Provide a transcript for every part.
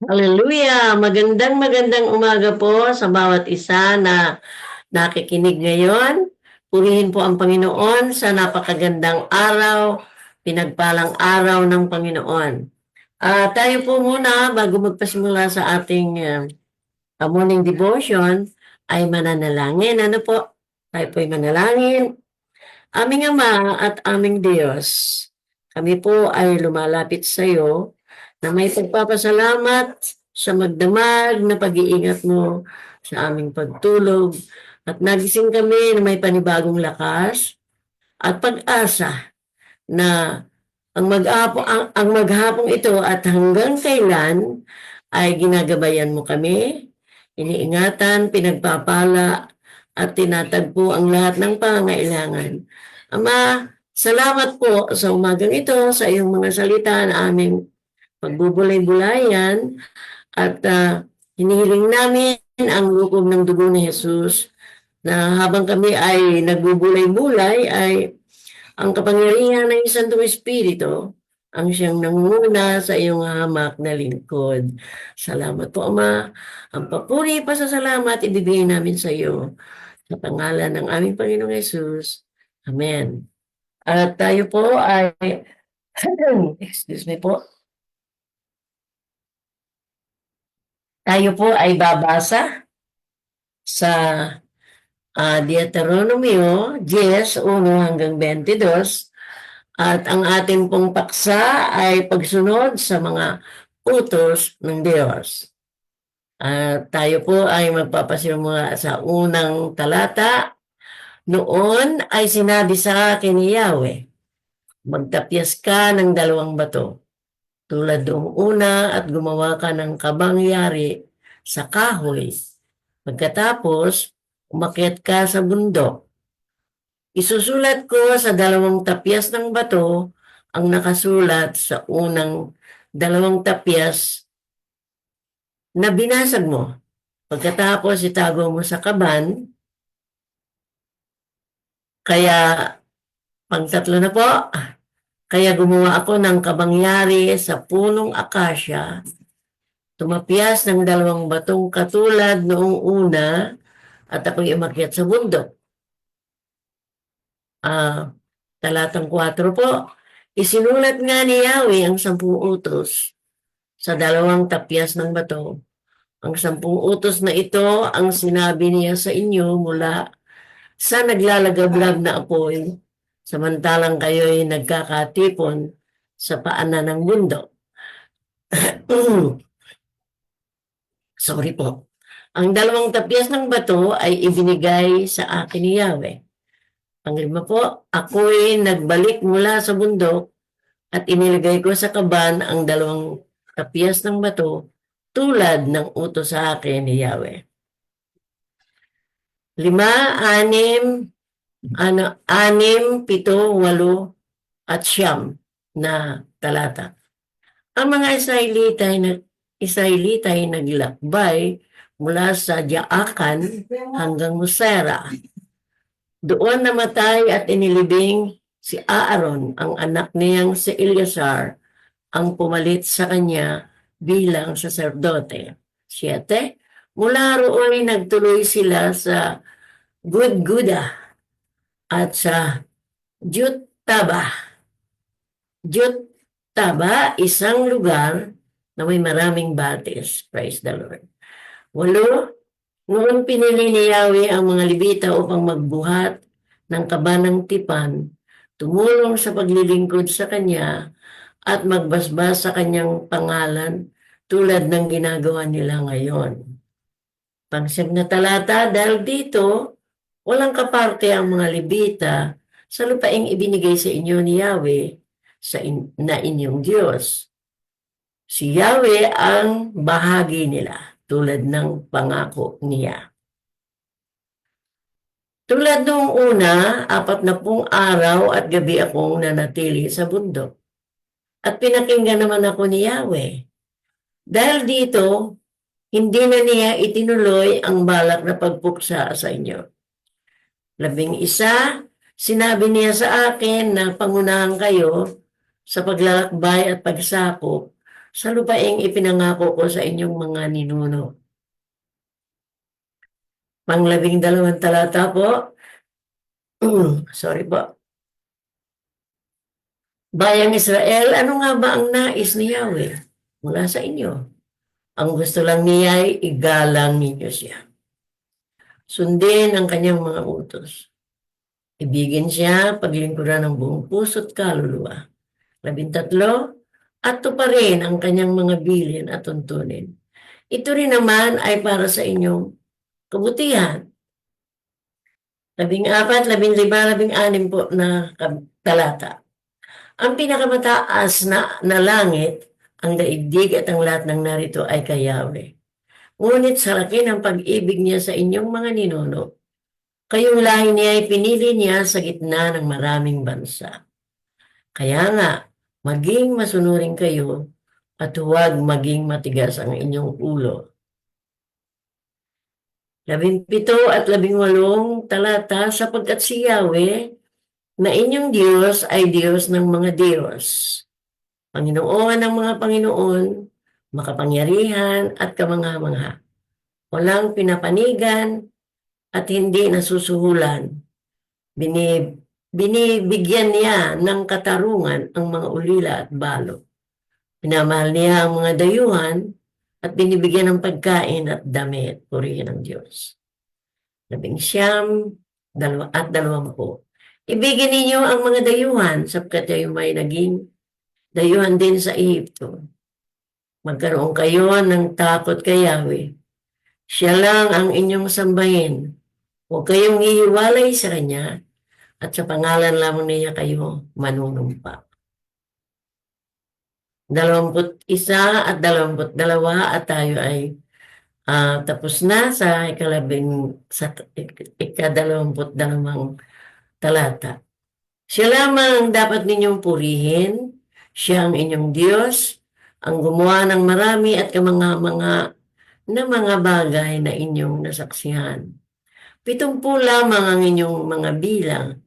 Hallelujah! Magandang umaga po sa bawat isa na nakikinig ngayon. Purihin po ang Panginoon sa napakagandang araw, pinagpalang araw ng Panginoon. Tayo po muna bago magpasimula sa ating morning devotion ay mananalangin. Ano po? Tayo po ay manalangin. Aming Ama at aming Diyos, kami po ay lumalapit sa iyo na may pagpapasalamat sa magdamag na pag-iingat mo sa aming pagtulog at nagising kami na may panibagong lakas at pag-asa na ang maghapong ito at hanggang kailan ay ginagabayan mo kami, iniingatan, pinagpapala at tinatagpo ang lahat ng pangangailangan. Ama, salamat po sa umagang ito sa iyong mga salita na aming pagbubulay-bulayan at hinihiling namin ang loob ng dugo ni Jesus na habang kami ay nagbubulay-bulay ay ang kapangyarihan ng Santong Espiritu ang siyang nangunguna sa iyong hamak na lingkod. Salamat po, Ama. Ang papuri pa sa salamat ibibigay namin sa iyo sa pangalan ng aming Panginoong Yesus. Amen. At tayo po ay excuse me po. Tayo po ay babasa sa Deuteronomio 10:1 hanggang 22 at ang ating pong paksa ay pagsunod sa mga utos ng Diyos. Tayo po ay magpapasimula sa unang talata. Noon ay sinabi sa akin ni Yahweh, magtapyas ka ng 2 bato, tulad noong una at gumawa ka ng kabangyari sa kahoy. Pagkatapos, umakyat ka sa bundok. Isusulat ko sa 2 tapyas ng bato ang nakasulat sa unang 2 tapyas na binasag mo. Pagkatapos itago mo sa kaban. Kaya, pang-3 na po, kaya gumawa ako ng kabangyari sa punong akasya, tumapyas ng 2 batong katulad noong una at ako'y umakyat sa bundok. Talatang 4 po, isinulat nga ni Yahweh ang 10 utos sa 2 tapyas ng bato. Ang 10 utos na ito ang sinabi niya sa inyo mula sa naglalagablab na apoy, samantalang kayo'y nagkakatipon sa paanan ng bundok. Sorry po. Ang 2 tapyas ng bato ay ibinigay sa akin ni Yahweh. Pang-5 po, ako'y nagbalik mula sa bundok at inilagay ko sa kaban ang 2 tapyas ng bato tulad ng utos sa akin ni Yahweh. 5, 6, 6, 7, 8 at 9 na talata. Ang mga Israelita ay naglakbay mula sa Jaakan hanggang Musera. Doon namatay at inilibing si Aaron, ang anak niyang si Eleazar, ang pumalit sa kanya bilang saserdote. 7. Mula roon nagtuloy sila sa Gudguda at sa Juttaba. Juttaba, isang lugar na may maraming batis. Praise the Lord. 8. Noon pinili ni Yahweh ang mga Levita upang magbuhat ng kabanang tipan, tumulong sa paglilingkod sa kanya at magbasbas sa kanyang pangalan tulad ng ginagawa nila ngayon. Pang-7 na talata, dahil dito, walang kaparte ang mga Levita sa lupaing ibinigay sa inyo ni Yahweh na inyong Diyos. Si Yahweh ang bahagi nila tulad ng pangako niya. Tulad noong una, 40 araw at gabi akong nanatili sa bundok. At pinakinggan naman ako ni Yahweh. Dahil dito, hindi na niya itinuloy ang balak na pagpuksa sa inyo. 11, sinabi niya sa akin na pangunahan kayo sa paglalakbay at pagsakop sa lupaing ipinangako ko sa inyong mga ninuno. Pang-12 talata po. Sorry po. Bayang Israel, ano nga ba ang nais ni Yahweh mula sa inyo? Ang gusto lang niya ay igalang ninyo siya. Sundin ang kanyang mga utos. Ibigin siya, paglingkuran ng buong puso't kaluluwa. 13, at tuparin ang kanyang mga bilin at tuntunin. Ito rin naman ay para sa inyong kabutihan. 14, 15, 16 po na talata. Ang pinakamataas na langit, ang daigdig at ang lahat ng narito ay kay Yahweh. Ngunit sa laki ng pag-ibig niya sa inyong mga ninuno, kayong lahi niya ay pinili niya sa gitna ng maraming bansa. Kaya nga, maging masunurin kayo at huwag maging matigas ang inyong ulo. 17 at 18 talata, sapagkat si Yahweh na inyong Diyos ay Diyos ng mga Diyos, Panginoon ng mga Panginoon, makapangyarihan at kamangha-mangha, walang pinapanigan at hindi nasusuhulan. Binibigyan niya ng katarungan ang mga ulila at balo. Pinamahal niya ang mga dayuhan at binibigyan ng pagkain at damit. Purihin ang Diyos. 19 at 20. Ibigin ninyo ang mga dayuhan sapagkat kayo may naging dayuhan din sa Ehipto. Magkaroon kayo ng takot kay Yahweh. Siya lang ang inyong sambahin. Huwag kayong hihiwalay sa Kanya at sa pangalan lamang niya kayo manunumpa. 21 at 22 at tayo ay tapos na sa ika-22 talata. Siya lamang dapat ninyong purihin, siya ang inyong Diyos, ang gumawa ng marami at kamangha-mangha na mga bagay na inyong nasaksihan. 70 lamang ang inyong mga bilang.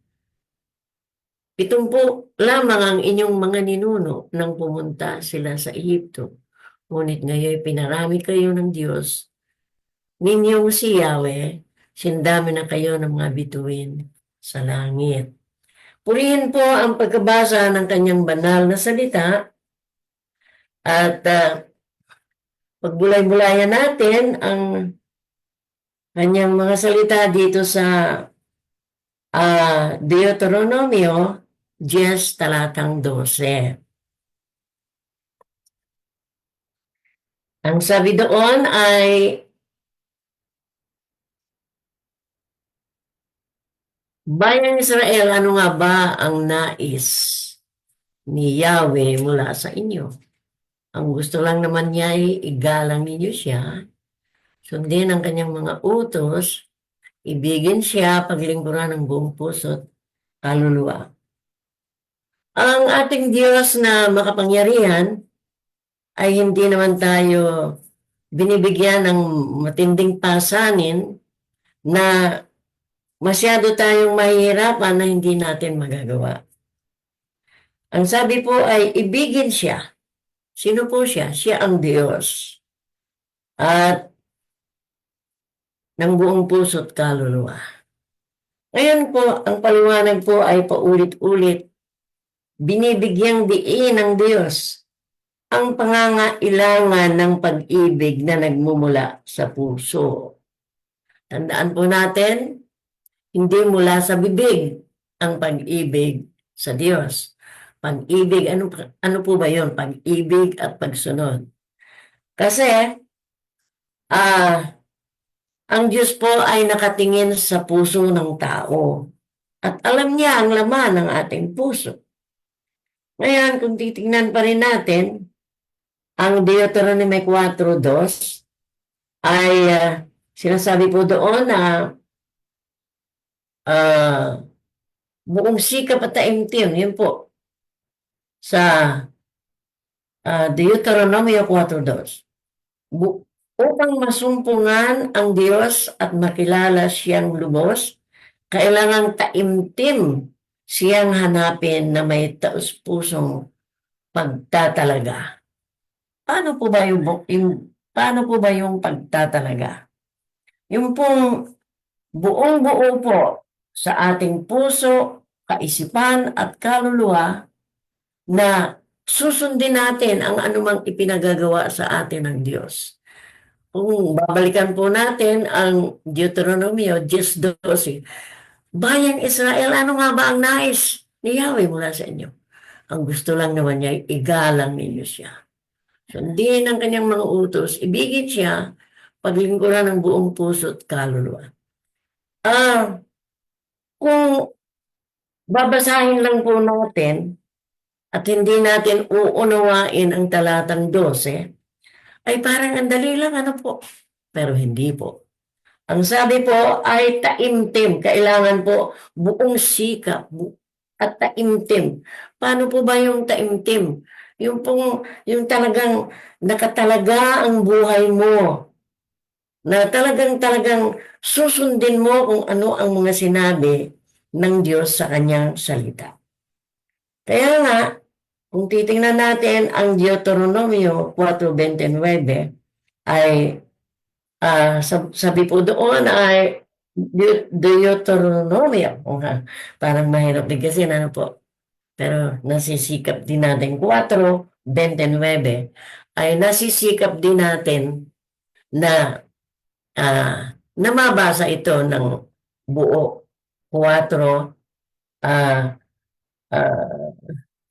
70 lamang ang inyong mga ninuno nang pumunta sila sa Ehipto. Ngunit ngayon pinarami kayo ng Diyos. Ninyong si Yahweh, sindami na kayo ng mga bituin sa langit. Purihin po ang pagkabasa ng kanyang banal na salita at pagbulay-bulayan natin ang kanyang mga salita dito sa Deuteronomio 10 talatang 12. Ang sabi doon ay, Bayang Israel, ano nga ba ang nais ni Yahweh mula sa inyo? Ang gusto lang naman niya ay igalang ninyo siya, sundin ang kanyang mga utos, ibigin siya, paglingkuran ng buong puso't kaluluwa. Ang ating Diyos na makapangyarihan ay hindi naman tayo binibigyan ng matinding pasanin na masyado tayong mahihirapan na hindi natin magagawa. Ang sabi po ay ibigin siya. Sino po siya? Siya ang Diyos. At ng buong puso't kaluluwa. Ngayon po, ang paliwanag po ay paulit-ulit. Binibigyang diin ng Diyos ang pangangailangan ng pag-ibig na nagmumula sa puso. Tandaan po natin, hindi mula sa bibig ang pag-ibig sa Diyos. Pag-ibig, ano po ba yun? Pag-ibig at pagsunod. Kasi, ang Diyos po ay nakatingin sa puso ng tao at alam niya ang laman ng ating puso. Ngayon, kung titingnan pa rin natin, ang Deuteronomy 4:2 ay sinasabi po doon na buong sikap at taimtim, yun po, sa Deuteronomy 4:2. Upang masumpungan ang Diyos at makilala siyang lubos, kailangang taimtim siyang hanapin na may taus-pusong pagtatalaga. paano po ba yung pagtatalaga? Yung pong buong-buo po sa ating puso, kaisipan at kaluluwa na susundin natin ang anumang ipinagagawa sa atin ng Diyos. Kung babalikan po natin ang Deuteronomio 10:12, Bayang Israel, ano nga ba ang nais ni Yahweh mula sa inyo? Ang gusto lang naman niya ay igalang ninyo siya. Sundin ang kanyang mga utos, ibigin siya, paglingkuran ng buong puso at kaluluwa. Kung babasahin lang po natin at hindi natin uunawain ang talatang 12, ay parang ang dali lang, ano po? Pero hindi po. Ang sabi po ay taimtim. Kailangan po buong sikap at taimtim. Paano po ba yung taimtim? Yung talagang nakatalaga ang buhay mo. Na talagang susundin mo kung ano ang mga sinabi ng Diyos sa kanyang salita. Kaya nga, kung titingnan natin ang Deuteronomio 4:29 ay sabi po doon ay Deuteronomio. Parang mahirap din kasi ano po. Pero nasisikap din natin 4:29 ay nasisikap din natin na na mabasa ito ng buo 4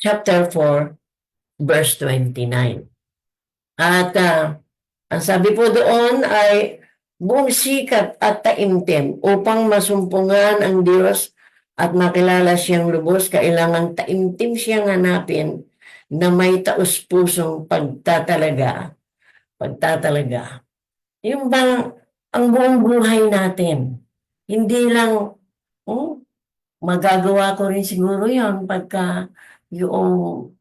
chapter 4 verse 29. At ang sabi po doon ay buong sikap at taimtim upang masumpungan ang Diyos at makilala siyang lubos, kailangang taimtim siyang hanapin na may taus-pusong pagtatalaga. Yung bang ang buong buhay natin, hindi lang, magagawa ko rin siguro yun pagka yung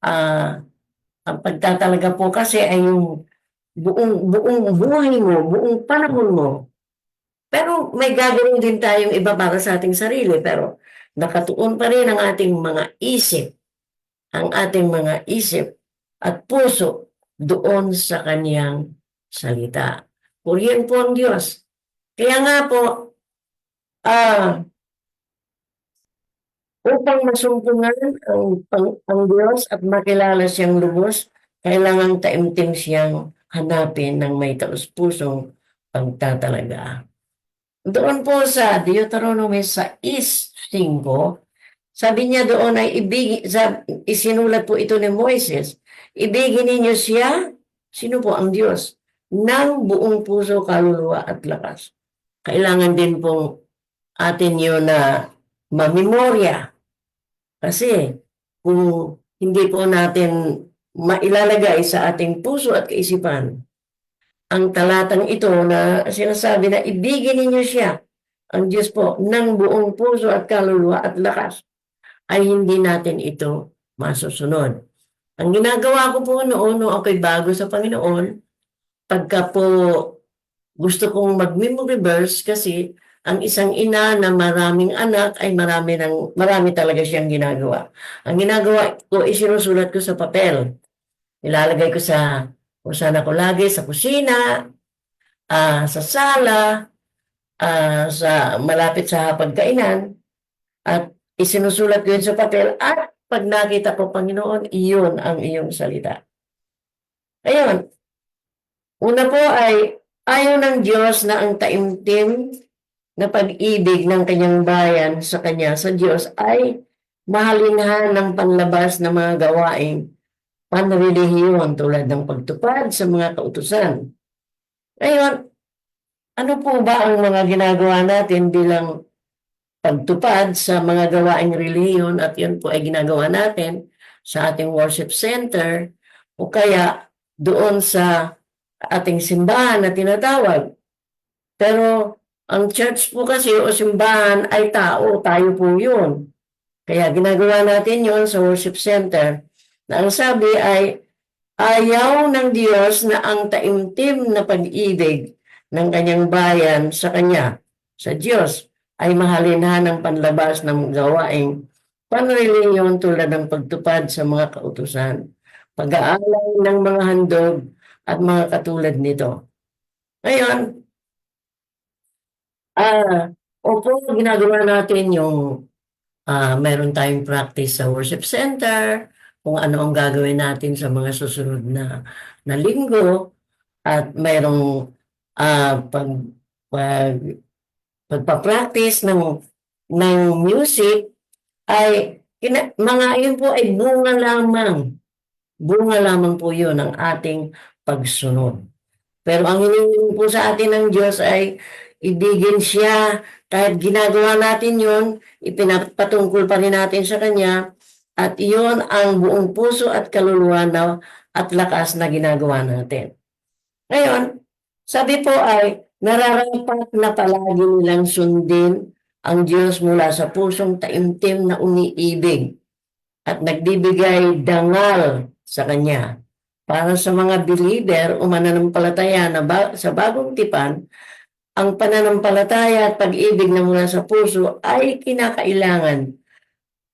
ang pagtatalaga po kasi ay yung buong buhay mo, buong panahon mo. Pero may gagawin din tayong iba para sa ating sarili, pero nakatuon pa rin ang ating mga isip at puso doon sa kanyang salita. Purihin po ang Diyos. Kaya nga po, upang masumpungan ang Diyos at makilala siyang lubos, kailangang taimtim siyang hanapin ng may taus-pusong pagtatalaga. Doon po sa Deuteronomy 6:5, sabi niya doon ay isinulat po ito ni Moises, ibigin ninyo siya, sino po ang Diyos, ng buong puso, kaluluwa at lakas. Kailangan din pong atin yun na mamemorya. Kasi kung hindi po natin mailalagay sa ating puso at kaisipan ang talatang ito na sinasabi na ibigin ninyo siya, ang Diyos po, ng buong puso at kaluluwa at lakas, ay hindi natin ito masusunod. Ang ginagawa ko po noon ako'y bago sa Panginoon, pagka po gusto kong mag-memory verse kasi ang isang ina na maraming anak ay marami talaga siyang ginagawa. Ang ginagawa ko, isinusulat ko sa papel. Ilalagay ko kung saan ako lagi, sa kusina, sa sala, sa malapit sa pagkainan, at isinusulat ko yun sa papel, at pag nakita ko, Panginoon, iyon ang iyong salita. Ayun. Una po ay ayaw ng Diyos na ang taimtim na pag-ibig ng kanyang bayan sa kanya, sa Diyos, ay mahalinhan ng panlabas na mga gawaing panrelihiyon tulad ng pagtupad sa mga kautusan. Ngayon, ano po ba ang mga ginagawa natin bilang pagtupad sa mga gawaing relihiyon, at yun po ay ginagawa natin sa ating worship center o kaya doon sa ating simbahan na tinatawag. Pero ang church po kasi o simbahan ay tao, tayo po yun. Kaya ginagawa natin yun sa worship center na ang sabi ay ayaw ng Diyos na ang taimtim na pag-ibig ng kanyang bayan sa kanya, sa Diyos, ay mahalinhan ng panlabas ng gawaing panrelihiyon tulad ng pagtupad sa mga kautusan, pag-aalay ng mga handog at mga katulad nito. Ngayon, opo, ginagawa natin yung meron tayong practice sa worship center, kung ano ang gagawin natin sa mga susunod na linggo, at mayroong pag, pagpa-practice ng music ay mga yun po ay bunga lamang. Bunga lamang po yun ng ating pagsunod. Pero ang hinihiling po sa atin ng Diyos ay ibigin siya. Kahit ginagawa natin yun, ipinapatungkol pa rin natin sa Kanya. At iyon ang buong puso at kaluluwa na at lakas na ginagawa natin. Ngayon, sabi po ay nararapat na palagi nilang sundin ang Diyos mula sa pusong taimtim na umiibig at nagbibigay dangal sa Kanya. Para sa mga believer o mananampalataya na sa bagong tipan, ang pananampalataya at pag-ibig na mula sa puso ay kinakailangan.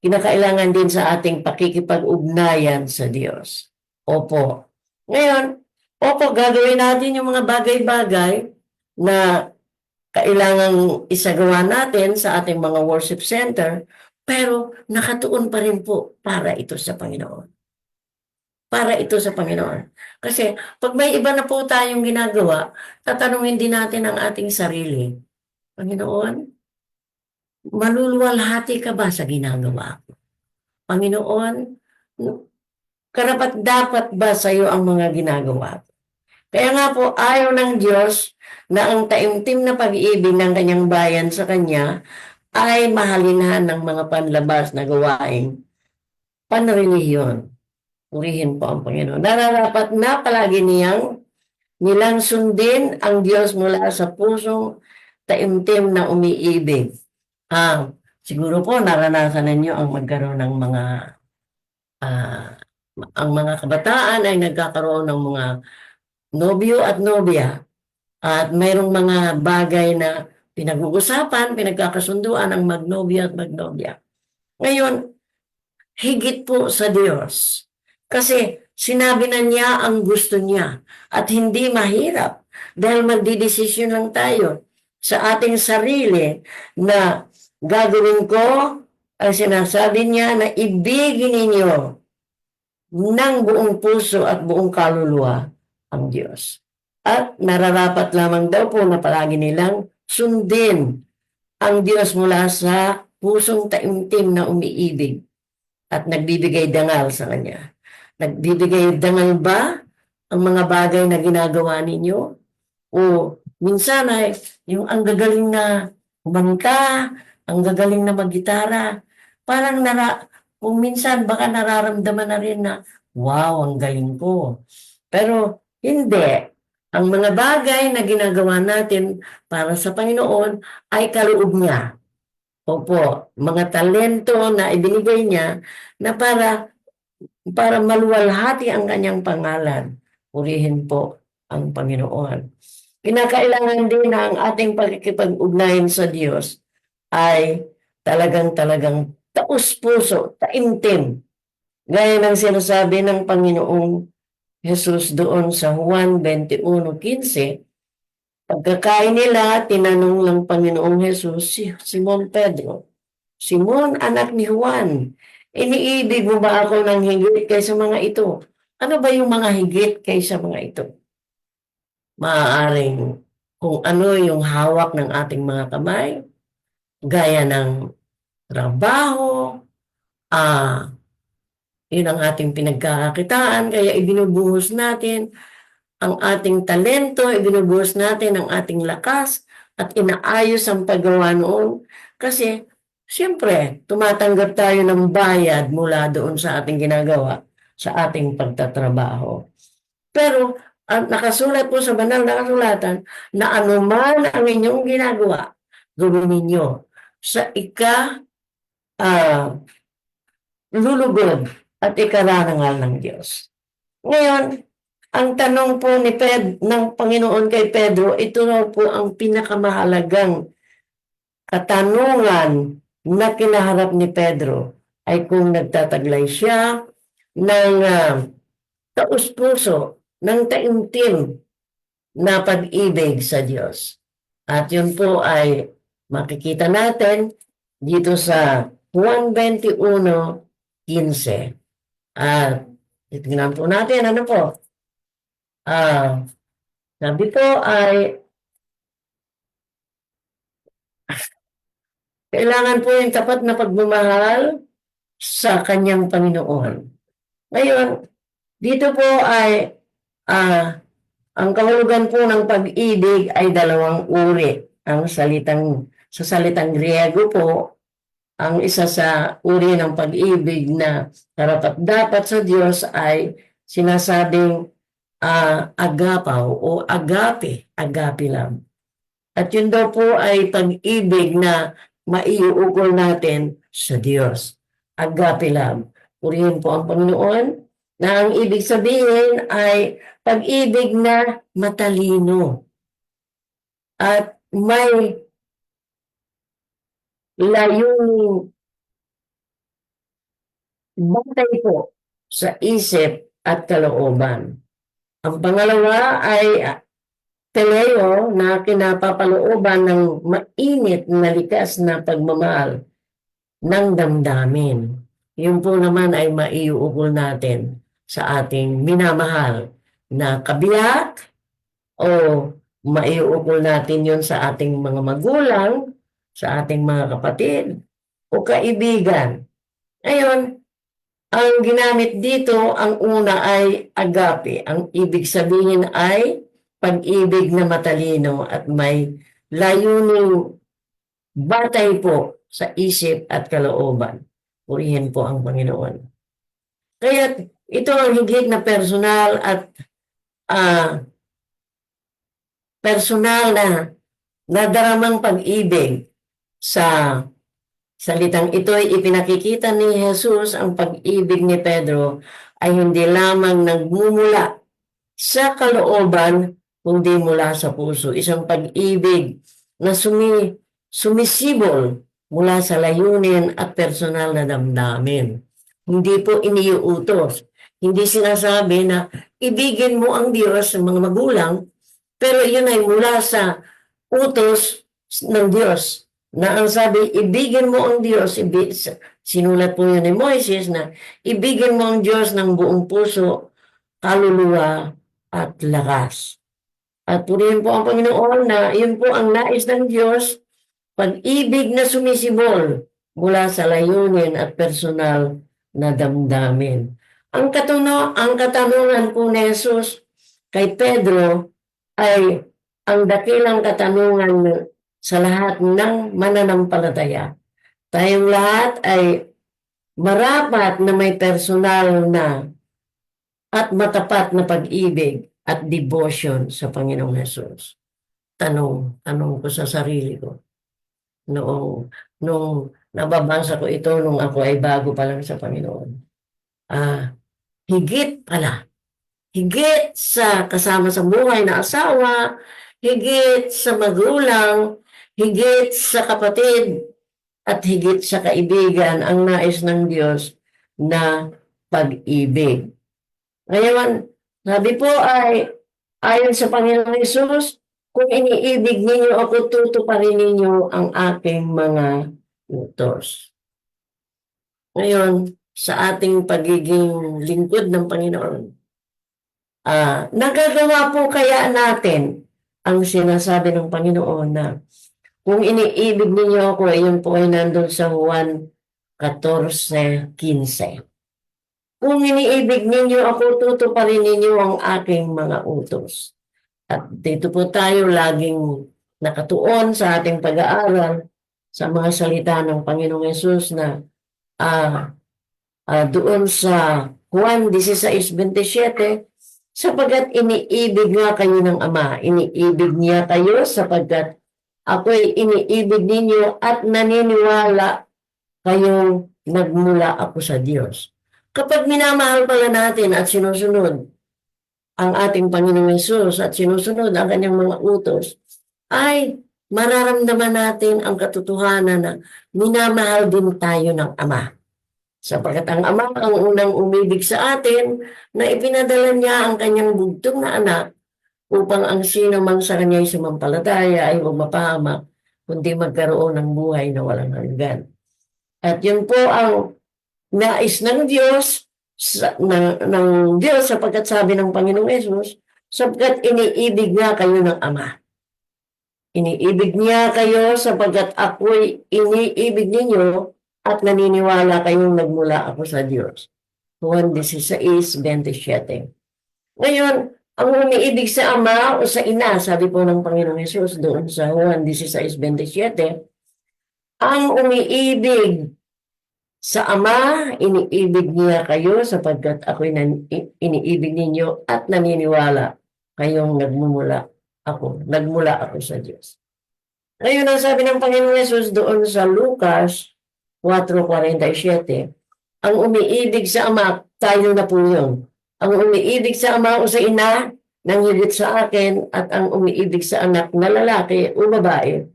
Kinakailangan din sa ating pakikipag-ugnayan sa Diyos. Opo. Ngayon, opo, gagawin natin yung mga bagay-bagay na kailangang isagawa natin sa ating mga worship center, pero nakatuon pa rin po para ito sa Panginoon. Para ito sa Panginoon. Kasi pag may iba na po tayong ginagawa, tatanungin din natin ang ating sarili. Panginoon, maluluwalhati ka ba sa ginagawa ko? Panginoon, karapat-dapat ba sa iyo ang mga ginagawa ko? Kaya nga po, ayaw ng Diyos na ang taimtim na pag-ibig ng kanyang bayan sa kanya ay mahalinhan ng mga panlabas na gawaing panrelihiyon. Purihin po ang Panginoon. Nararapat na palagi nilang sundin ang Diyos mula sa pusong taimtim na umiibig. Siguro po naranasan ninyo ang magkaroon ng ang mga kabataan ay nagkakaroon ng mga nobyo at nobya at mayroong mga bagay na pinag-uusapan, pinagkakasunduan ang magnobyo at magnobya. Ngayon, higit po sa Diyos. Kasi sinabi na niya ang gusto niya at hindi mahirap dahil magdidesisyon lang tayo sa ating sarili na gagawin ko ang sinasabi niya na ibigin ninyo ng buong puso at buong kaluluwa ang Diyos. At nararapat lamang daw po na palagi nilang sundin ang Diyos mula sa pusong taimtim na umiibig at nagbibigay dangal sa Kanya. Nagbibigay dangal ba ang mga bagay na ginagawa ninyo? O minsan ay yung ang gagaling na kumanta, ang gagaling na maggitara, parang kung minsan baka nararamdaman na rin na, wow, ang galing ko. Pero hindi. Ang mga bagay na ginagawa natin para sa Panginoon ay kaloob niya. Opo, mga talento na ibinigay niya na para maluwalhati ang kanyang pangalan. Purihin po ang Panginoon. Kinakailangan din na ang ating pagkikipag-ugnayan sa Diyos ay talagang taus-puso, taimtim. Gaya ng sinasabi ng Panginoong Jesus doon sa Juan 21:15, pagkakain nila, tinanong ng Panginoong Jesus si Simon Pedro, Simon, anak ni Juan, iniibig mo ba ako ng higit kaysa mga ito? Ano ba yung mga higit kaysa mga ito? Maaaring kung ano yung hawak ng ating mga kamay, gaya ng trabaho, yun ang ating pinagkakakitaan, kaya ibinubuhos natin ang ating talento, ibinubuhos natin ang ating lakas at inaayos ang paggawa noon. Kasi, siyempre, tumatanggap tayo ng bayad mula doon sa ating ginagawa, sa ating pagtatrabaho. Pero, nakasulat po sa banal na kasulatan na anuman ang inyong ginagawa, gawin ninyo sa lulugod at ikarangal ng Diyos. Ngayon, ang tanong po ng Panginoon kay Pedro, ito raw po ang pinakamahalagang katanungan na kinaharap ni Pedro ay kung nagtataglay siya ng taus-puso ng taimtim na pag-ibig sa Diyos. At yun po ay makikita natin dito sa Juan 21:15. At tingnan po natin, ano po? Sabi po ay kailangan po yung tapat na pagmamahal sa kanyang Panginoon. Ngayon, dito po ay ang kahulugan po ng pag-ibig ay dalawang uri. Sa salitang Griego po, ang isa sa uri ng pag-ibig na karapat-dapat sa Diyos ay sinasabing agapaw o agape, agape lang. At yun daw po ay pag-ibig na maiuukol natin sa Diyos. Agape love. Purihin po ang Panginoon na ang ibig sabihin ay pag-ibig na matalino at may layuning batay po sa isip at kalooban. Ang pangalawa ay teleo na kinapapalooban ng mainit na likas na pagmamahal ng damdamin. Yun po naman ay maiuukol natin sa ating minamahal na kabiyak o maiuukol natin yun sa ating mga magulang, sa ating mga kapatid o kaibigan. Ngayon, ang ginamit dito, ang una ay agape. Ang ibig sabihin ay pag-ibig na matalino at may layuning batay po sa isip at kalooban. Purihin po ang Panginoon. Kaya ito ang higit na personal at personal na nadaramang pag-ibig sa salitang ito'y ipinakikita ni Jesus. Ang pag-ibig ni Pedro ay hindi lamang nagmumula sa kalooban, kundi mula sa puso. Isang pag-ibig na sumisibol mula sa layunin at personal na damdamin. Hindi po iniuutos. Hindi sinasabi na ibigin mo ang Diyos sa mga magulang, pero yun ay mula sa utos ng Diyos. Na ang sabi, ibigin mo ang Diyos, sinulat po yun ni Moises na ibigin mo ang Diyos ng buong puso, kaluluwa at lakas. At purihin po ang Panginoon na yun po ang nais ng Diyos, pag-ibig na sumisibol mula sa layunin at personal na damdamin. Ang katanungan po ni Jesus kay Pedro ay ang dakilang katanungan sa lahat ng mananampalataya. Tayong lahat ay marapat na may personal na at matapat na pag-ibig at devotion sa Panginoong Hesus. Tanong ko sa sarili ko. Nung nababasa ko ito nung ako ay bago pa lang sa Panginoon. Higit sa kasama sa buhay na asawa, higit sa magulang, higit sa kapatid, at higit sa kaibigan, ang nais ng Diyos na pag-ibig. Ngayon, sabi po ay, ayon sa Panginoong Hesus, kung iniibig ninyo ako, tutuparin ninyo ang aking mga utos. Ngayon, sa ating pagiging lingkod ng Panginoon, nagagawa po kaya natin ang sinasabi ng Panginoon na kung iniibig ninyo ako, yun po ay nandun sa Juan 14:15. Kung iniibig ninyo ako, tutuparin ninyo ang aking mga utos. At dito po tayo laging nakatuon sa ating pag-aaral sa mga salita ng Panginoong Hesus na doon sa Juan 16:27, sapagkat iniibig nga kayo ng Ama, iniibig niya kayo sapagkat ako'y iniibig ninyo at naniniwala kayong nagmula ako sa Diyos. Kapag minamahal pala natin at sinusunod ang ating Panginoong Hesus at sinusunod ang kanyang mga utos, ay mararamdaman natin ang katotohanan na minamahal din tayo ng Ama. Sapagkat ang Ama ang unang umibig sa atin na ipinadala niya ang kanyang bugtong na anak upang ang sino mang sa kanya'y sumampalataya ay huwag mapahamak, kundi magkaroon ng buhay na walang hanggan. At yun po ang nais ng Diyos, ng Diyos sapagkat sabi ng Panginoong Yesus, sapagkat iniibig niya kayo ng Ama. Iniibig niya kayo sapagkat ako'y iniibig ninyo at naniniwala kayong nagmula ako sa Diyos. Juan 16:27. Ngayon, ang umiibig sa Ama o sa Ina, sabi po ng Panginoong Yesus doon sa Juan 16:27, ang umiibig sa Ama, iniibig niya kayo sapagkat ako'y iniibig ninyo at naniniwala kayong nagmula ako sa Diyos. Ngayon, ang sabi ng Panginoong Yesus doon sa Lucas 4:47, ang umiibig sa Ama, tayo na po yun. Ang umiibig sa Ama o sa Ina, nang higit sa akin, at ang umiibig sa anak na lalaki o babae,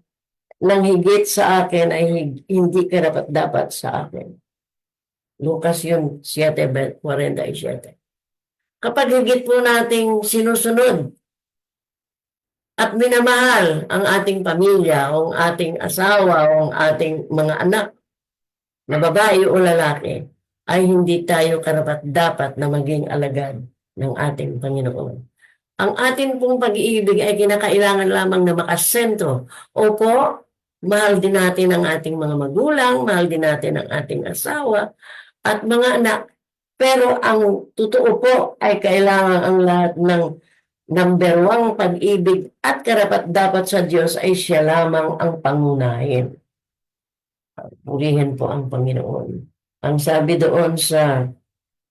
nang higit sa akin ay hindi karapat-dapat sa akin. Lucas yun, 7:47. Kapag higit po nating sinusunod at minamahal ang ating pamilya, o ang ating asawa, o ang ating mga anak, na babae o lalaki, ay hindi tayo karapat-dapat na maging alagad ng ating Panginoon. Ang ating pong pag-iibig ay kinakailangan lamang na makasentro. Opo, mahal din natin ang ating mga magulang, mahal din natin ang ating asawa at mga anak. Pero ang totoo po ay kailangan ang lahat ng number 1 pag-ibig at karapat-dapat sa Diyos ay siya lamang ang pangunahin. Purihin po ang Panginoon. Ang sabi doon sa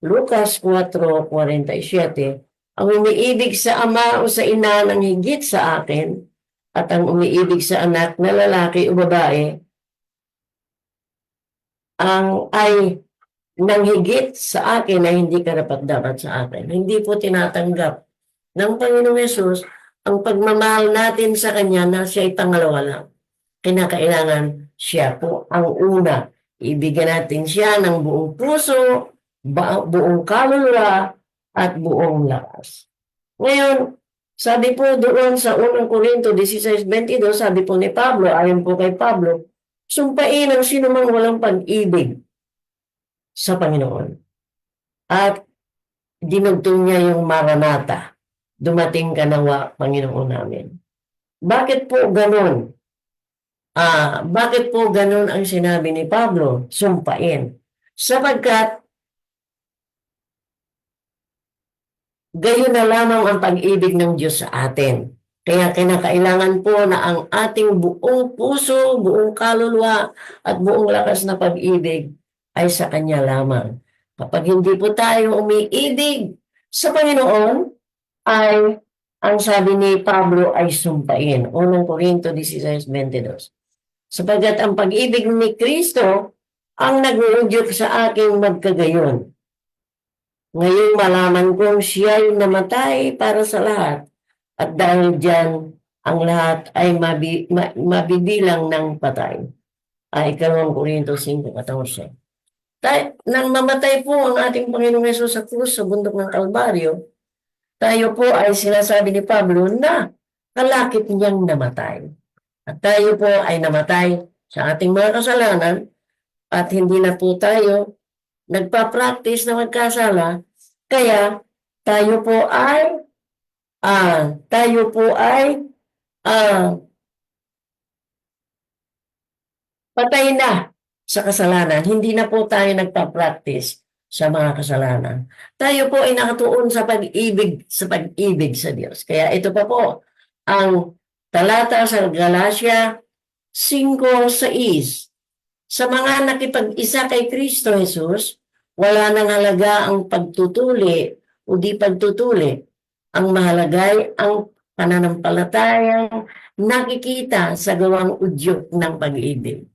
Lucas 4:47, ang umiibig sa Ama o sa Ina ng higit sa akin at ang umiibig sa anak na lalaki o babae ay nang higit sa akin ay hindi karapat-dapat sa akin. Hindi po tinatanggap ng Panginoong Yesus ang pagmamahal natin sa Kanya na siya ay pangalawa lang. Kinakailangan siya po ang una. Ibigyan natin siya ng buong puso, buong kaluluwa, at buong lakas. Ngayon, sabi po doon sa 1 Corinto 16:22, sabi po ni Pablo, ayon po kay Pablo, sumpain ang sinumang walang pag-ibig sa Panginoon. At dinugtong niya yung Maranatha, dumating ka nawa, Panginoon namin. Bakit po ganon? Bakit po ganon ang sinabi ni Pablo? Sumpain. Sapagkat gayon na lamang ang pag-ibig ng Diyos sa atin. Kaya kinakailangan po na ang ating buong puso, buong kaluluwa, at buong lakas na pag-ibig ay sa Kanya lamang. Kapag hindi po tayo umiibig sa Panginoon, ay ang sabi ni Pablo ay sumpain. 1 Corinto 16:22. Sapagkat ang pag-ibig ni Kristo ang nag-uudyok sa aking magkagayon. Ngayon malaman kong siya yung namatay para sa lahat. At dahil dyan, ang lahat ay mabibilang ng patay. Ay 1 Corinto 5:14. Nang mamatay po ang ating Panginoong Yesus sa krus sa bundok ng Kalbaryo, tayo po ay sinasabi ni Pablo na kalakip niyang namatay. At tayo po ay namatay sa ating mga kasalanan at hindi na po tayo nagpa-practice na magkasala. Kaya tayo po ay patay na sa kasalanan. Hindi na po tayo nagpa-practice sa mga kasalanan. Tayo po ay nakatuon sa pag-ibig sa Diyos. Kaya ito pa po ang talata sa Galatia 5:6. Sa mga nakipag-isa kay Kristo Jesus, wala nang halaga ang pagtutuli o di pagtutuli. Ang mahalagay ang pananampalatayang nakikita sa gawang udyok ng pag-ibig.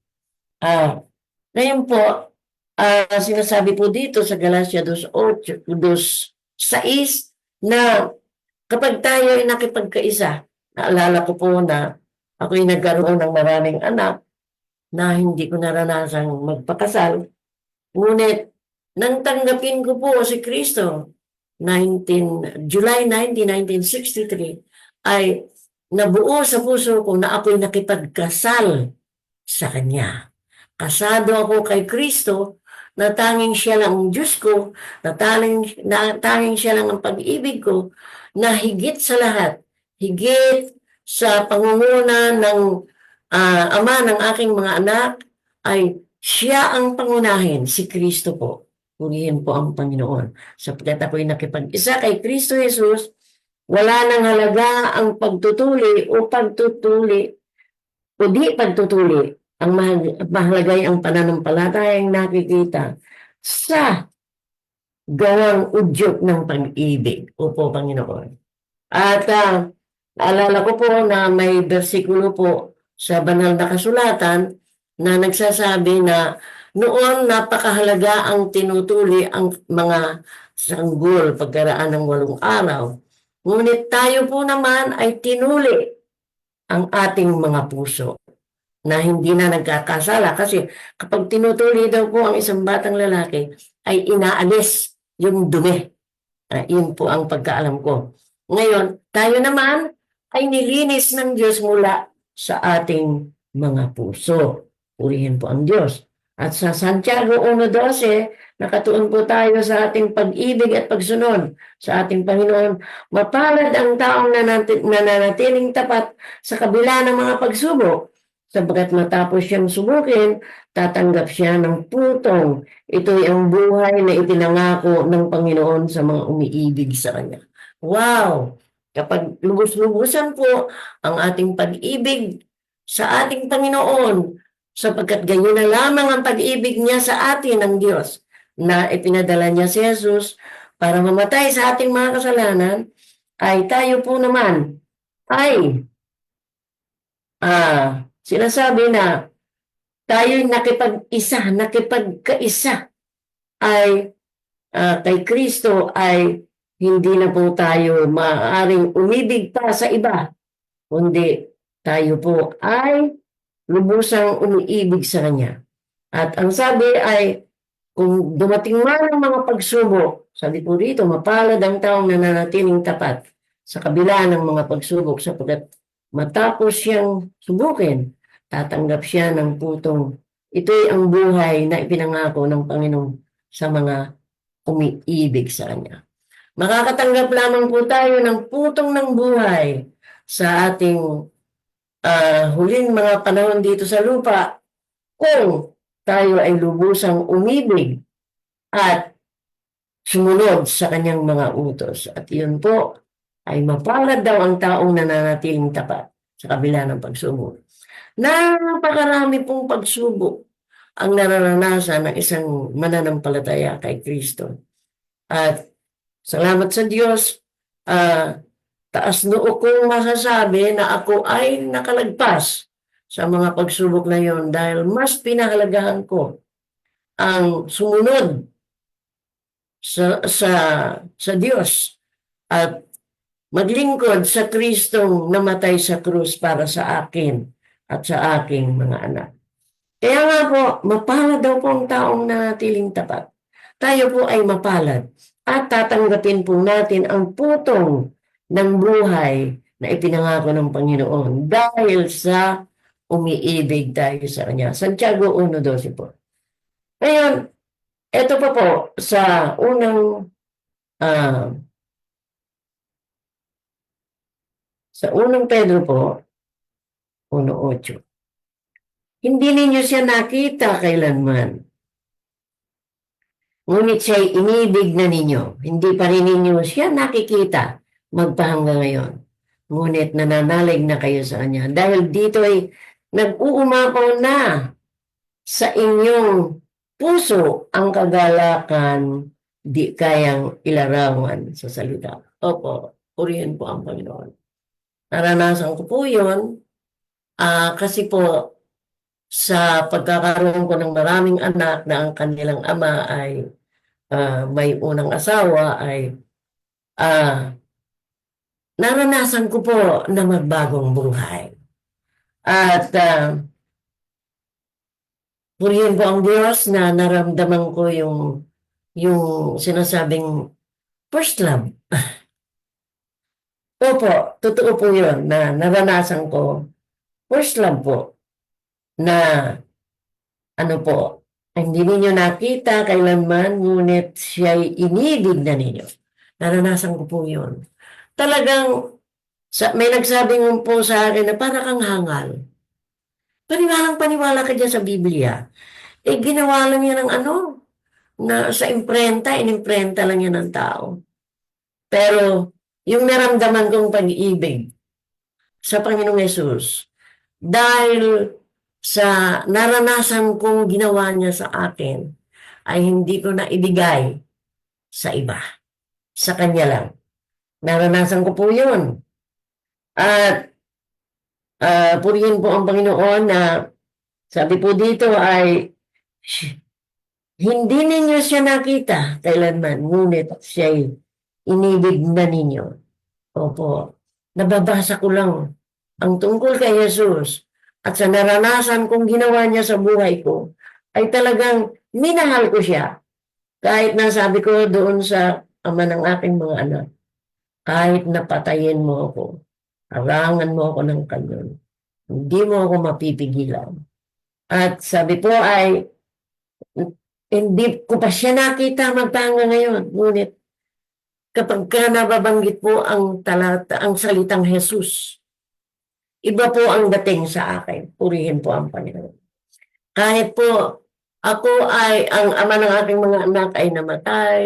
Ngayon po, sinasabi po dito sa Galatia 2:6 na kapag tayo ay nakipagkaisa, naalala ko po na ako'y nagkaroon ng maraming anak na hindi ko naranasang magpakasal. Ngunit nang tanggapin ko po si Kristo, July 19, 1963, ay nabuo sa puso ko na ako'y nakipagkasal sa Kanya. Kasado ako kay Kristo, na tanging siya lang ang Diyos ko, na tanging siya lang ang pag-ibig ko, na higit sa lahat, higit sa pangunguna ng ama ng aking mga anak, ay siya ang pangunahin, si Kristo po. Purihin po ang Panginoon. Sapagkat ako'y nakipag-isa kay Kristo Jesus, wala nang halaga ang pagtutuli o pagtutuli o di pagtutuli. Ang mahalaga ay ang pananampalatayang nakikita sa gawang udyok ng pag-ibig. Opo, Panginoon. At naalala ko po na may bersikulo po sa banal na kasulatan na nagsasabi na noon napakahalaga ang tinutuli ang mga sanggol pagkaraan ng 8 araw. Ngunit tayo po naman ay tinuli ang ating mga puso na hindi na nagkakasala. Kasi kapag tinutuli daw po ang isang batang lalaki, ay inaalis yung dumi. Yun po ang pagkaalam ko. Ngayon, tayo naman ay nilinis ng Diyos mula sa ating mga puso. Purihin po ang Diyos. At sa Santiago 1:12, nakatuon po tayo sa ating pag-ibig at pagsunod sa ating Panginoon. Mapalad ang taong nananatiling tapat sa kabila ng mga pagsubok, sapagkat matapos siyang subukin, tatanggap siya ng putong. Ito'y ang buhay na ipinangako ng Panginoon sa mga umiibig sa Kanya. Wow! Kapag lubos-lubusan po ang ating pag-ibig sa ating Panginoon, sapagkat ganyan na lamang ang pag-ibig niya sa atin ng Diyos, na ipinadala niya si Jesus para mamatay sa ating mga kasalanan, ay tayo po naman ay sinasabi na tayo'y nakipagkaisa ay kay Kristo, ay hindi na po tayo maaaring umibig pa sa iba, kundi tayo po ay lubusang umiibig sa Kanya. At ang sabi ay, kung dumating man ang mga pagsubok, sabi po rito, mapalad ang taong nananatiling tapat sa kabila ng mga pagsubok, sapagkat matapos siyang subukin, tatanggap siya ng putong. Ito'y ang buhay na ipinangako ng Panginoon sa mga umiibig sa Kanya. Makakatanggap lamang po tayo ng putong ng buhay sa ating huling mga panahon dito sa lupa kung tayo ay lubusang umibig at sumunod sa Kanyang mga utos. At yun po ay mapalad daw ang taong nananatiling tapat sa kabila ng pagsubok. Napakarami pong pagsubok ang nararanasan ng isang mananampalataya kay Kristo. At salamat sa Diyos, taas noo kong masasabi na ako ay nakalagpas sa mga pagsubok na yon, dahil mas pinahalagahan ko ang sumunod sa Diyos at maglingkod sa Kristong namatay sa krus para sa akin at sa aking mga anak. Kaya nga po, mapalad daw po ang taong nanatiling tapat. Tayo po ay mapalad at tatanggapin po natin ang putong ng buhay na ipinangako ng Panginoon dahil sa umiibig tayo sa Kanya. Santiago 1:12 po. Ngayon, ito pa po sa unang Pedro po, 1:8. Hindi ninyo siya nakita kailanman, ngunit siya'y inibig na ninyo. Hindi pa rin ninyo siya nakikita magpahanggang ngayon, ngunit nananalig na kayo sa Kanya. Dahil dito ay nag-uumapaw na sa inyong puso ang kagalakan di kayang ilarawan sa salita. Opo, purihin po ang Panginoon. Naranasan ko po yun, kasi po sa pagkakaroon ko ng maraming anak na ang kanilang ama ay may unang asawa, ay naranasan ko po na magbagong buhay. At purihin po ang Diyos na naramdaman ko yung yung sinasabing first love. Opo, totoo po yun na naranasan ko. First love po na ano po, hindi ninyo nakita kailanman, ngunit siya'y inibig na ninyo. Naranasan ko po yun. Talagang, may nagsabing po sa akin na para kang hangal. Paniwalang paniwala ka dyan sa Biblia. Eh, ginawa lang yan ng ano, na sa imprenta, inimprenta lang yan ng tao. Pero, yung naramdaman kong pag-ibig sa Panginoong Yesus, dahil sa naranasan kong ginawa niya sa akin, ay hindi ko na ibigay sa iba. Sa Kanya lang. Naranasan ko po yun. At purihin po ang Panginoon na sabi po dito ay hindi ninyo siya nakita kailanman, ngunit siya'y inibig na ninyo. Opo, nababasa ko lang ang tungkol kay Jesus at sa naranasan kong ginawa niya sa buhay ko, ay talagang minahal ko siya. Kahit nasabi ko doon sa ama ng aking mga anak, kahit napatayin mo ako, harangan mo ako ng kanyon, hindi mo ako mapipigilan. At sabi po ay, hindi ko pa siya nakita magpanga ngayon. Ngunit kapag ka nababanggit po ang talata, ang salitang Jesus, iba po ang dating sa akin. Purihin po ang Panginoon. Kahit po ako ay, ang ama ng aking mga anak ay namatay,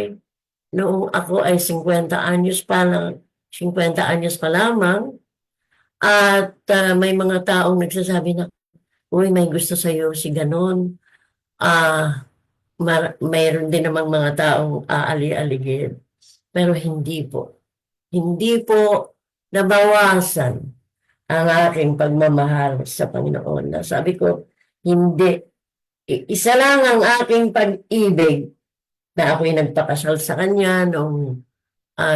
noong ako ay 50 anyos pa lang, 50 anyos pa lamang, at may mga taong nagsasabi na, uy, may gusto sa'yo si ganon. Mayroon din namang mga taong aali-aligid. Pero hindi po. Hindi po nabawasan ang aking pagmamahal sa Panginoon. Na sabi ko, hindi. Isa lang ang aking pag-ibig na ako'y nagpakasal sa kanya noong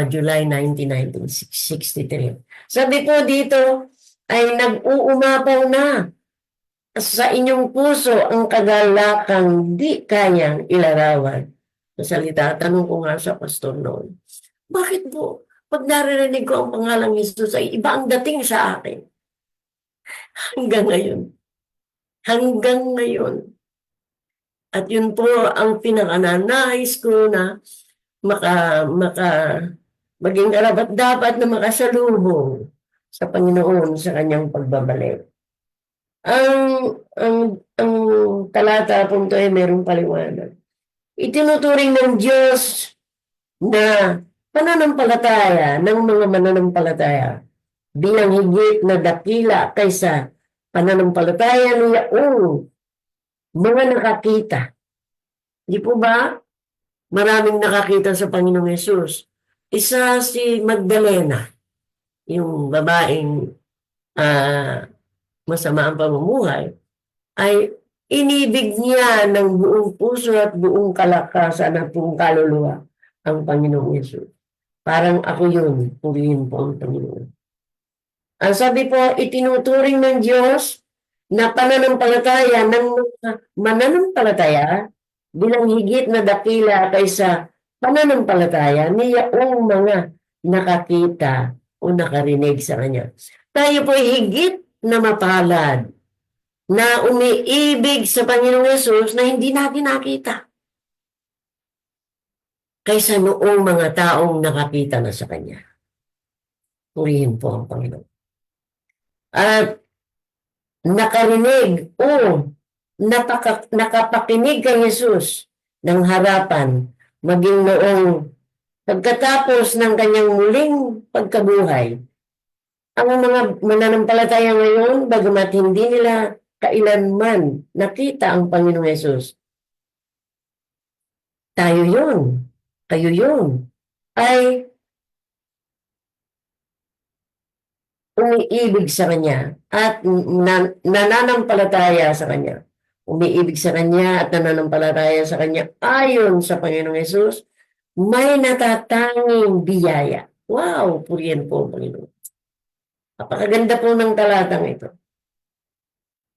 July 19, 1963. Sabi po dito ay nag-uumapaw na sa inyong puso ang kagalakang di kayang ilarawan. Sa salita, tanong ko nga sa pastor noon, bakit po, pag naririnig ko ang pangalang Jesus ay iba ang dating sa akin? Hanggang ngayon. Hanggang ngayon. At yun po ang pinakananais ko na maging karapat-dapat na makasalubong sa Panginoon sa kanyang pagbabalik. Ang talata po ito ay mayroong paliwanag. Itinuturing ng Diyos na pananampalataya ng mga mananampalataya bilang higit na dakila kaysa pananampalataya ng yaong mga nakakita. Di po ba? Maraming nakakita sa Panginoong Yesus. Isa si Magdalena, yung babaeng masama ang pamumuhay, ay inibig niya ng buong puso at buong kalakasan at buong kaluluwa ang Panginoong Yesus. Parang ako yun, purihin po ang Panginoon. Ang sabi po, itinuturing ng Diyos na pananampalataya ng mga mananampalataya bilang higit na dakila kaysa pananampalataya niya ang mga nakakita o nakarinig sa Kanya. Tayo po higit na mapalad na umiibig sa Panginoong Yesus na hindi natin nakita kaysa noong mga taong nakakita na sa Kanya. Purihin po ang Panginoon. At nakarinig o nakapakinig kay Jesus ng harapan maging noong pagkatapos ng kanyang muling pagkabuhay. Ang mga mananampalataya ngayon, bagamat hindi nila kailanman nakita ang Panginoong Yesus, tayo yun, kayo yun, ay umiibig sa Kanya at nananampalataya sa Kanya. Umiibig sa Kanya at nananampalataya sa Kanya ayon sa Panginoong Yesus, may natatanging biyaya. Wow, purihan po ang Panginoon. Napakaganda po ng talatang ito.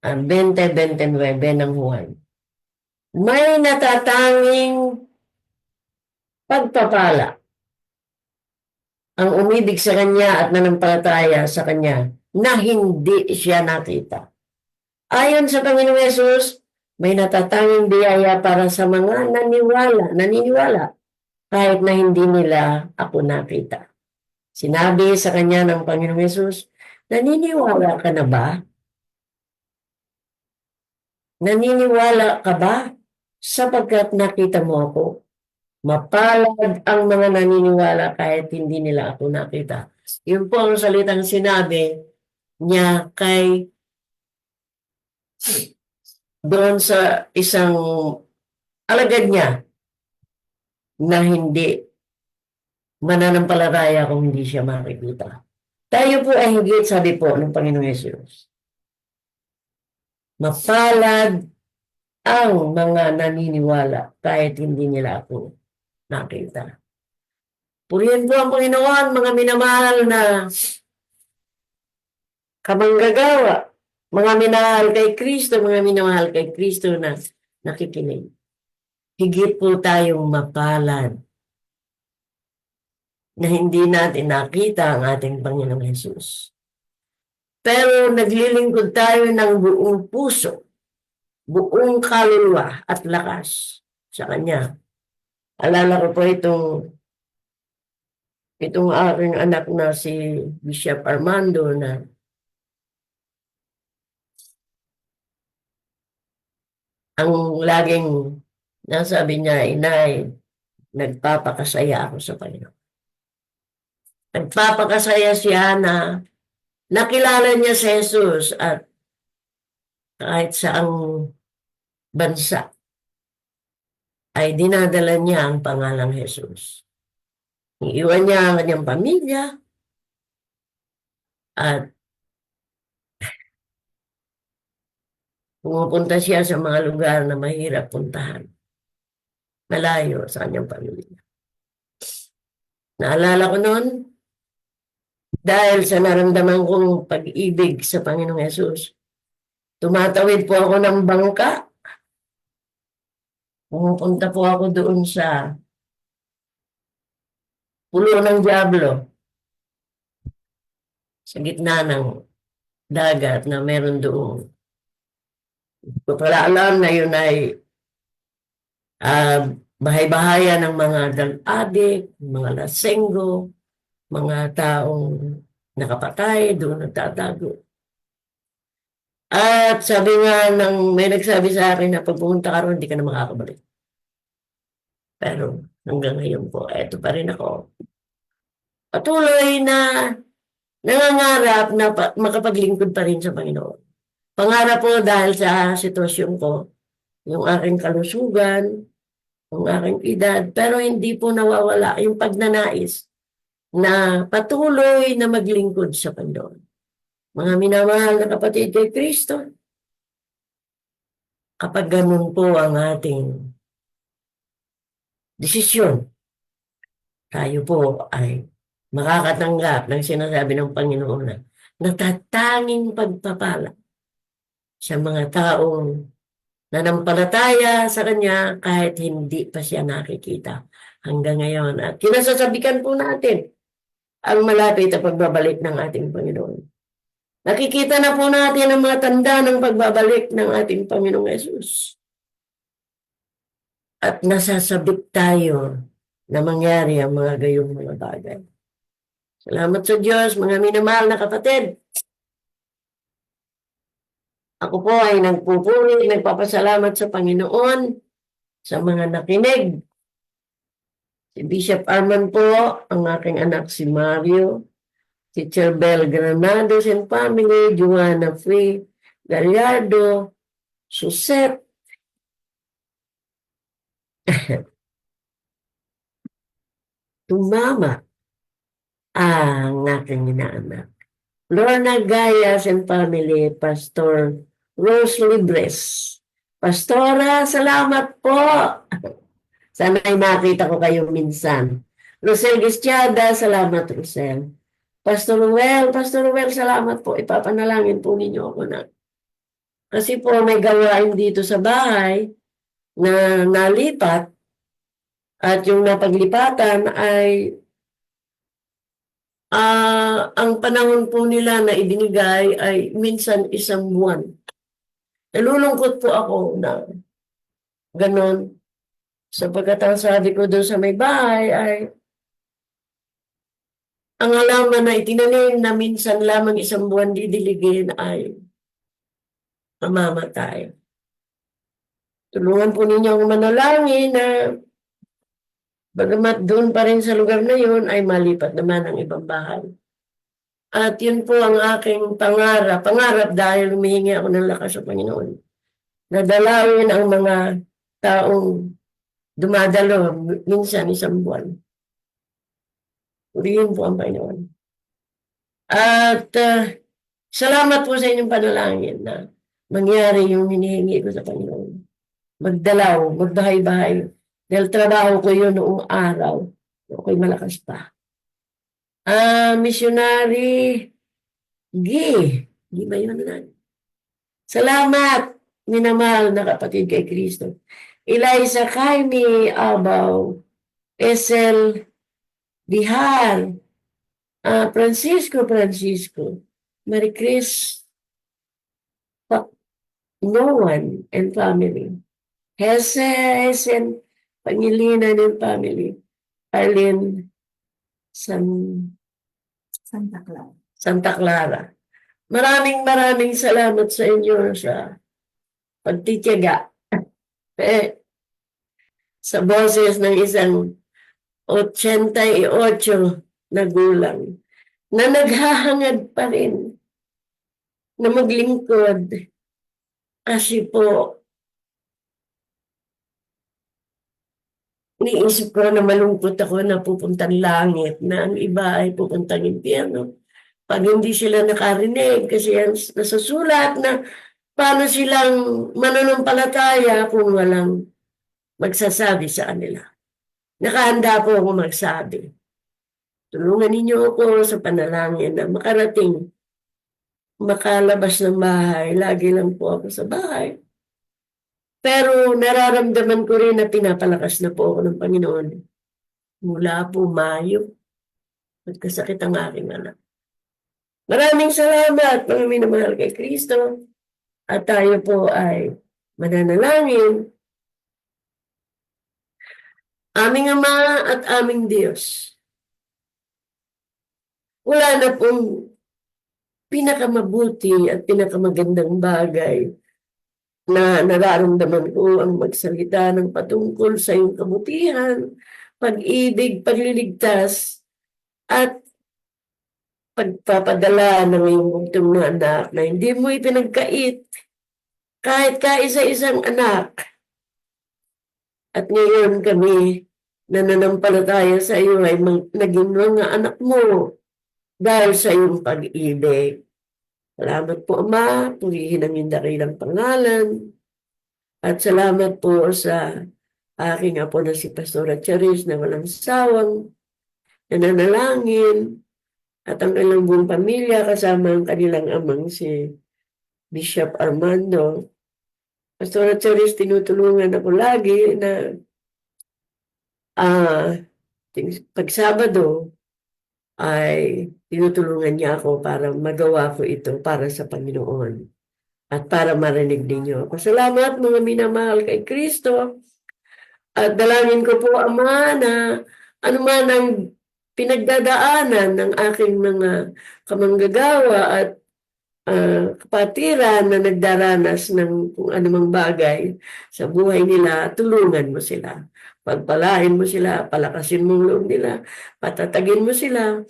Ang 20-29 ng Juan. May natatanging pagpapala ang umibig sa kanya at nanampalataya sa kanya na hindi siya nakita. Ayon sa Panginoong Yesus, may natatanging biyaya para sa mga naniniwala kahit na hindi nila ako nakita. Sinabi sa kanya ng Panginoong Yesus, naniniwala ka na ba? Naniniwala ka ba? Sapagkat nakita mo ako. Mapalad ang mga naniniwala kahit hindi nila ako nakita. Yun po ang salitang sinabi niya kay doon sa isang alagad niya na hindi mananampalataya kung hindi siya makikita. Tayo po ay higit, sabi po ng Panginoong Yesus. Mapalad ang mga naniniwala kahit hindi nila ako nakita. Purihin po ang Panginoon, mga minamahal na kamanggagawa, mga minahal kay Kristo, mga minamahal kay Kristo na nakikinig. Higit po tayong mapalad na hindi natin nakita ang ating Panginoong Yesus. Pero naglilingkod tayo ng buong puso, buong kaluluwa at lakas sa Kanya. Alala ko po itong aking anak na si Bishop Armando na ang laging nasabi niya, inay, nagpapakasaya ako sa Panginoon. Nagpapakasaya siya na nakilala niya si Jesus at kahit saang bansa ay dinadala niya ang pangalang Jesus. Iiwan niya ang kanyang pamilya at pumupunta siya sa mga lugar na mahirap puntahan. Malayo sa kanyang pamilya. Naalala ko noon, dahil sa naramdaman kong pag-ibig sa Panginoong Yesus, tumatawid po ako ng bangka. Pumupunta po ako doon sa Pulo ng Diablo, sa gitna ng dagat na meron doon. Ko pala alam na yun ay bahay-bahaya ng mga drug-addict, mga lasenggo, mga taong nakapatay, doon nagtatago. At sabi nga may nagsabi sa akin na pag pumunta ka ron, hindi ka na makakabalik. Pero hanggang ngayon po, eto pa rin ako. Patuloy na nangangarap na makapaglingkod pa rin sa Panginoon. Pangarap po dahil sa sitwasyon ko, yung aking kalusugan, yung aking edad, pero hindi po nawawala yung pagnanais na patuloy na maglingkod sa Panginoon. Mga minamahal na kapatid kay Kristo, kapag ganun po ang ating desisyon, tayo po ay makakatanggap ng sinasabi ng Panginoon na natatanging pagpapala sa mga taong nanampalataya sa Kanya kahit hindi pa siya nakikita hanggang ngayon. At kinasasabikan po natin ang malapit na pagbabalik ng ating Panginoon. Nakikita na po natin ang mga tanda ng pagbabalik ng ating Panginoong Yesus. At nasasabik tayo na mangyari ang mga gayong mga bagay. Salamat sa Diyos, mga minamahal na kapatid. Ako po ay nagpupuri, nagpapasalamat sa Panginoon sa mga nakinig. Si Bishop Arman po, ang aking anak si Mario, Teacher Bel Granados and family, Joanna Free, Gallardo, Suset, Tumama, ang aking inaanak. Lorna Gayas and family, Pastor Rose Libres. Pastora, salamat po. Sana ay makita ko kayo minsan. Rosel Gistiada, salamat Rosel. Pastor Ruel, salamat po. Ipapanalangin po ninyo ako na. Kasi po may gawain dito sa bahay na nalipat At yung napaglipatan ay ang panahon po nila na ibinigay ay minsan 1 buwan. Nalulungkot po ako na ganon. Sapagkat ang sabi ko doon sa may bahay ay ang halaman na itinanim na minsan lamang 1 buwan didiligin ay mamamatay. Tulungan po ninyo ang manalangin na bagamat doon pa rin sa lugar na yun ay malipat naman ang ibang bahay. At yun po ang aking pangarap. Pangarap dahil humihingi ako ng lakas sa Panginoon. Nadalawin ang mga taong dumadalo minsan 1 buwan. Purihin po ang Panginoon. At salamat po sa inyong panalangin na mangyari yung hinihingi ko sa Panginoon. Magdalaw, magbahay-bahay. Dahil trabaho ko yun noong araw. Ako'y malakas pa. Missionary Gi ba yun na? Salamat, minamahal na kapatid kay Kristo. Eliza Jaime Abaw, Esel Bihar, Francisco, Marie Chris Noan and family. Hesen Pangilinan and family. Arlene Santa Clara. Maraming salamat sa inyo sa pagtitiyaga. Sa boses ng isang 88 na gulang na naghahangad pa rin na maglingkod kasi po niisip ko na malungkot ako na pupuntang langit, na ang iba ay pupuntang impyerno. Pag hindi sila nakarinig, kasi yan nasusulat na paano silang mananampalataya kung walang magsasabi sa kanila. Nakahanda po ako magsabi. Tulungan ninyo ako sa panalangin na makarating, makalabas ng bahay. Lagi lang po ako sa bahay. Pero nararamdaman ko rin na pinapalakas na po ako ng Panginoon. Mula po Mayo, nagkasakit ang aking anak. Maraming salamat, mga minamahal kay Kristo. At tayo po ay mananalangin. Aming Ama at aming Diyos, wala na pong pinakamabuti at pinakamagandang bagay na nararamdaman ko ang magsalita ng patungkol sa iyong kabutihan, pag-ibig, pagliligtas, at pagpapadala ng iyong bugtong na anak na hindi mo ipinagkait kahit kaisa-isang anak. At ngayon kami nananampalataya sa iyo ay naging mga anak mo dahil sa iyong pag-ibig. Salamat po, Ama, purihin ang iyong dakilang pangalan. At salamat po sa aking apo na si Pastora Charis na walang sawang nananalangin at ang kanilang buong pamilya kasama ang kanilang amang si Bishop Armando. Pastora Charis, tinutulungan ako lagi na pag Sabado ay tinutulungan niya ako para magawa ko ito para sa Panginoon at para marinig ninyo ako. Salamat mga minamahal kay Kristo at dalangin ko po, Ama, na anuman ang pinagdadaanan ng aking mga kamanggagawa at kapatiran na nagdaranas ng kung anumang bagay sa buhay nila, tulungan mo sila. Pagpalain mo sila, palakasin mo ang loob nila, patatagin mo sila,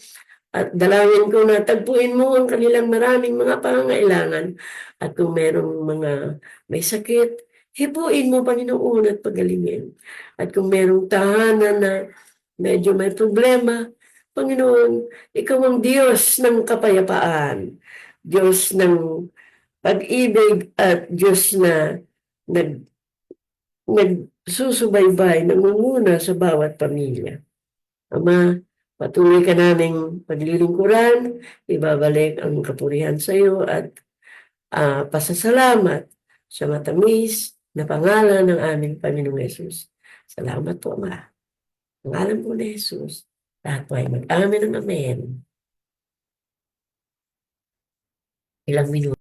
at dalangin ko na tagpuin mo ang kanilang maraming mga pangangailangan. At kung merong mga may sakit, hipuin mo, Panginoon, at pagalingin. At kung merong tahanan na medyo may problema, Panginoon, ikaw ang Diyos ng kapayapaan, Diyos ng pag-ibig at Diyos na nagsusubaybay, nangunguna sa bawat pamilya. Ama, patuloy ka naming paglilingkuran, ibabalik ang kapurihan sa iyo at pasasalamat sa matamis na pangalan ng aming Panginoong Yesus. Salamat po, Ama. Ang alam po ni Jesus, lahat po ay mag-amen ng amen. Ilang minuto.